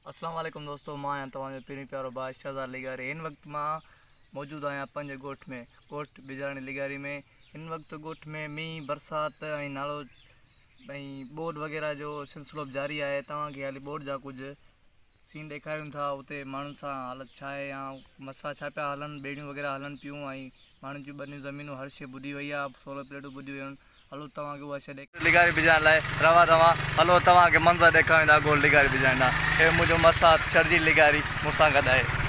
अस्सलाम वालेकुम दोस्तों, मां आहियां तव्हांजो पहिरीं प्यारो भाउ शहज़ाद लिगारी। हिन वक़्तु मां मौजूदु आहियां पंहिंजे ॻोठ में, ॻोठ बिजाणी लिगारी में। हिन वक़्तु ॻोठ में मींहुं बरसाति ऐं नालो ऐं ॿोॾि वग़ैरह जो सिलसिलो जारी आहे। तव्हांखे हाली ॿोॾि जा कुझु सीन ॾेखारियूं था। उते माण्हुनि सां हालति छा आहे या मसला छा पिया हलनि, ॿेड़ियूं वग़ैरह हलनि पियूं ऐं माण्हुनि जूं ॿनियूं ज़मीनूं हर शइ ॿुॾी वई आहे, सोलर प्लेटूं ॿुॾी वियूं आहिनि। हलो तव्हांखे उहा शइ लिगारी बिजाइण लाइ रवा तव्हां हलो तव्हांखे मंज़र ॾेखारियूं था गोल लिगारी बिजाइण लाइ। हे मुंहिंजो मसात शर्जी लिगारी मूंसां गॾु आहे।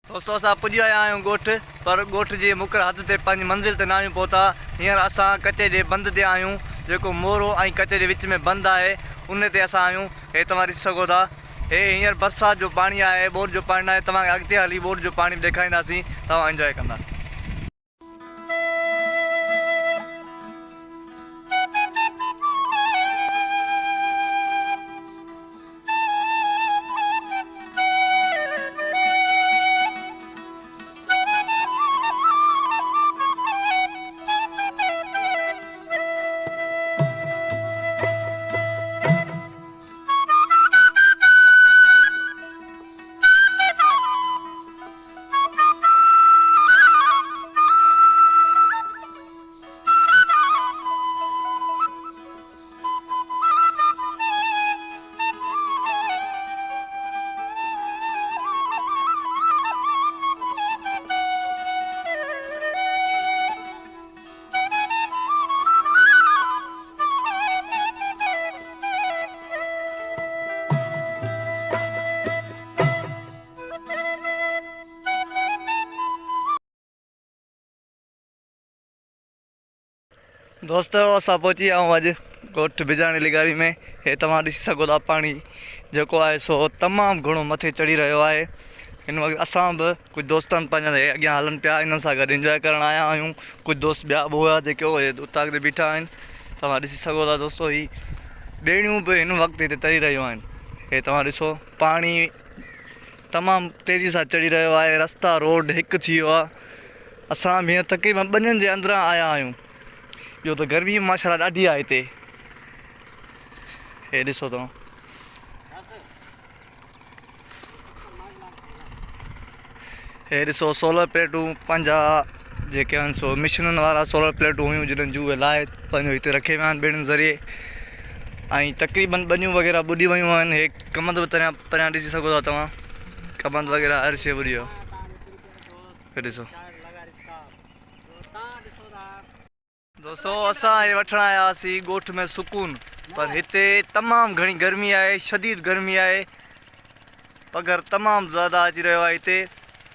दोस्तों असां पुॼी विया आहियूं ॻोठ, पर ॻोठ जे मुकर हद ते पंहिंजी मंज़िल ते न आहियूं पहुता। हींअर असां कचे जे बंद ते आहियूं, जेको मोरो ऐं कचे जे विच में बंदि आहे, उन ते असां आहियूं। हे तव्हां ॾिसी सघो था, हे हींअर बरसाति जो पाणी आहे, ॿोॾि जो पाणी न आहे। तव्हांखे अॻिते हली ॿोॾि जो पाणी ॾेखारींदासीं, तव्हां इंजॉय कंदा। दोस्तों असां पहुची विया आहियूं अॼु ॻोठ बिजाणी लिगारी में। हे तव्हां ॾिसी सघो था, पाणी जेको आहे सो तमामु घणो मथे चढ़ी रहियो आहे। हिन वक़्तु असां बि कुझु दोस्तनि पंहिंजा अॻियां हलनि पिया, इन्हनि सां गॾु इंजॉय करणु आया आहियूं। कुझु दोस्त ॿिया बि हुआ जेके उतां ते बीठा आहिनि। तव्हां ॾिसी सघो था दोस्तो, ही ॿेड़ियूं बि हिन वक़्तु हिते तरी रहियूं आहिनि। हे तव्हां ॾिसो, पाणी तमामु तेज़ी सां चढ़ी रहियो आहे। रस्ता रोड हिकु थी वियो आहे। असां बि हीअं तक़रीबन ॿनियुनि जे अंदरां आया आहियूं। ॿियो त गर्मी माशाल्लाह ॾाढी आहे हिते। हे ॾिसो तव्हां, हे ॾिसो सोलर प्लेटूं पंहिंजा जेके आहिनि सो मिशननि वारा सोलर प्लेटूं हुयूं, जिन्हनि जूं लाइ पंहिंजो हिते रखे विया आहिनि ॿेड़ियुनि ज़रिए। ऐं तक़रीबन ॿनियूं वग़ैरह ॿुॾी वियूं आहिनि। हे कमंद बि परियां ॾिसी सघो था तव्हां, कमंद वग़ैरह हर शइ ॿुॾी वियो। हे ॾिसो दोस्तों, असां हे वठणु आया हुआसीं ॻोठ में सुकून, पर हिते तमामु घणी गर्मी आहे, शदीद गर्मी आहे। पघर तमामु ज़्यादा अची रहियो आहे हिते,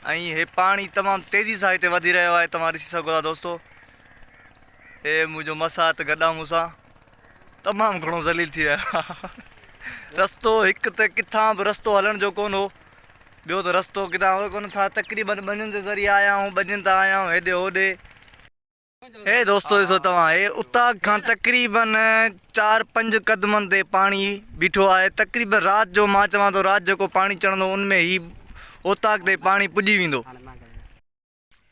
ऐं हे पाणी तमामु तेज़ी सां हिते वधी रहियो आहे। तव्हां ॾिसी सघो था दोस्तो, हे मुंहिंजो मसात गॾु आहे मूंसां, तमामु घणो ज़लील थी वियो आहे। रस्तो हिकु त किथां बि रस्तो हलण जो कोन हो, ॿियो त रस्तो किथां हो कोन था। तक़रीबन ॿनियुनि जे ज़रिए आया आहियूं, ॿनियुनि तां आया आहियूं हेॾे होॾे। हे दोस्तो ॾिसो तव्हां, हे उतां खां तक़रीबन 4-5 क़दमनि ते पाणी बीठो आहे। तक़रीबन राति जो मां चवां थो, राति जेको पाणी चढ़ंदो उनमें ई उतां ते पाणी पुॼी वेंदो।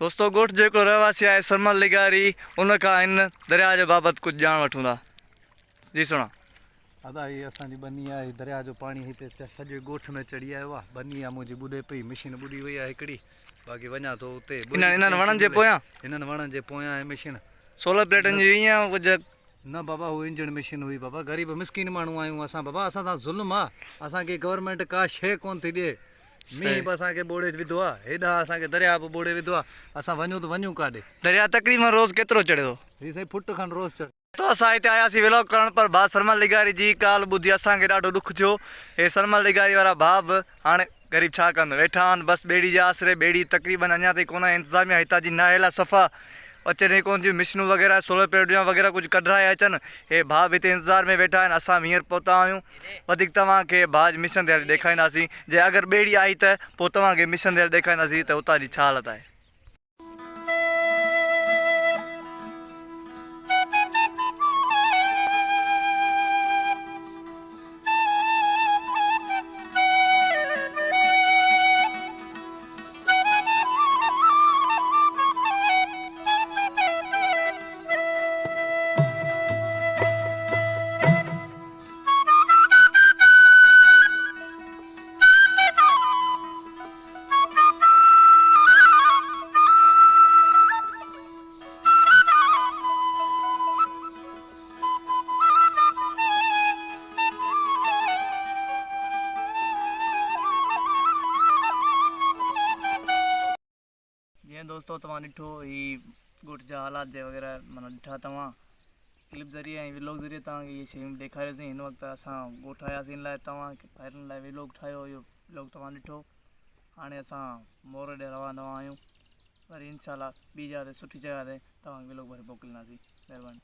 दोस्तो ॻोठ जेको रहवासी आहे सरमल लिगारी, उनखां हिन दरिया जे बाबति कुझु ॼाण वठूं था। जी सुणा दादा, ये असांजी बनी आहे, दरिया जो पाणी हिते सॼे ॻोठ में चढ़ी आयो आहे। बनी आहे मुंहिंजी ॿुॾे पई, मशीन ॿुॾी वई आहे हिकिड़ी, बाक़ी वञा थो उते इन्हनि वणनि जे पोयां, हिननि वणनि जे पोयां आहे मशीन। सोलर प्लेटनि जी ईअं कुझु न बाबा वो इंजन मशीन हुई बाबा, गरीब मिसकिन माण्हू आहियूं असां बाबा, असां सां ज़ुल्म आहे, असांखे गवर्नमेंट का शइ कोन थी ॾिए। मींहुं बि असांखे ॿोड़े विधो आहे, हेॾा असांखे दरिया बि ॿोड़े विधो आहे, असां वञूं त वञूं काॾे। दरिया तक़रीबन रोज़ केतिरो चढ़े थो? हीअ साईं फुट खनि रोज़ चढ़। तो असां हिते आयासीं व्लॉग करण, पर भाउ सरमल लिगारी जी ॻाल्हि ॿुधी असांखे ॾाढो ॾुख थियो। हे सरमल लिगारी वारा भाउ बि हाणे ग़रीब छा कंदो, वेठा आहिनि बसि ॿेड़ी जे आसिरे। ॿेड़ी तक़रीबन अञा ताईं कोन इंतिज़ामिया हितां जी नाहेल आहे, सफ़ा अचनि कोन थियूं मिशनूं वग़ैरह, सोलर पैनल वग़ैरह कुझु कढाए अचनि। हे भाउ बि हिते इंतज़ार में वेठा आहिनि। असां हींअर पहुता आहियूं, वधीक तव्हांखे भाउ मिशन ते हली ॾेखारींदासीं। जे अगरि ॿेड़ी आई त पोइ तव्हांखे मिशन ते हली ॾेखारींदासीं त उतां जी छा हालत आहे। जीअं दोस्तो तव्हां ॾिठो ही ॻोठ जा हालात जे वग़ैरह माना ॾिठा तव्हां क्लिप ज़रिए ऐं व्लॉग ज़रिए तव्हांखे इहे शयूं ॾेखारियोसीं। हिन वक़्तु असां ॻोठ आयासीं, इन लाइ तव्हांखे ॿाहिरिनि लाइ व्लॉग ठाहियो, इहो व्लॉग तव्हां ॾिठो। हाणे असां मोर ॾे रवाना आहियूं, वरी इनशाला ॿी जॻह ते सुठी जॻह ते तव्हांखे व्लॉग भरे मोकिलींदासीं। महिरबानी।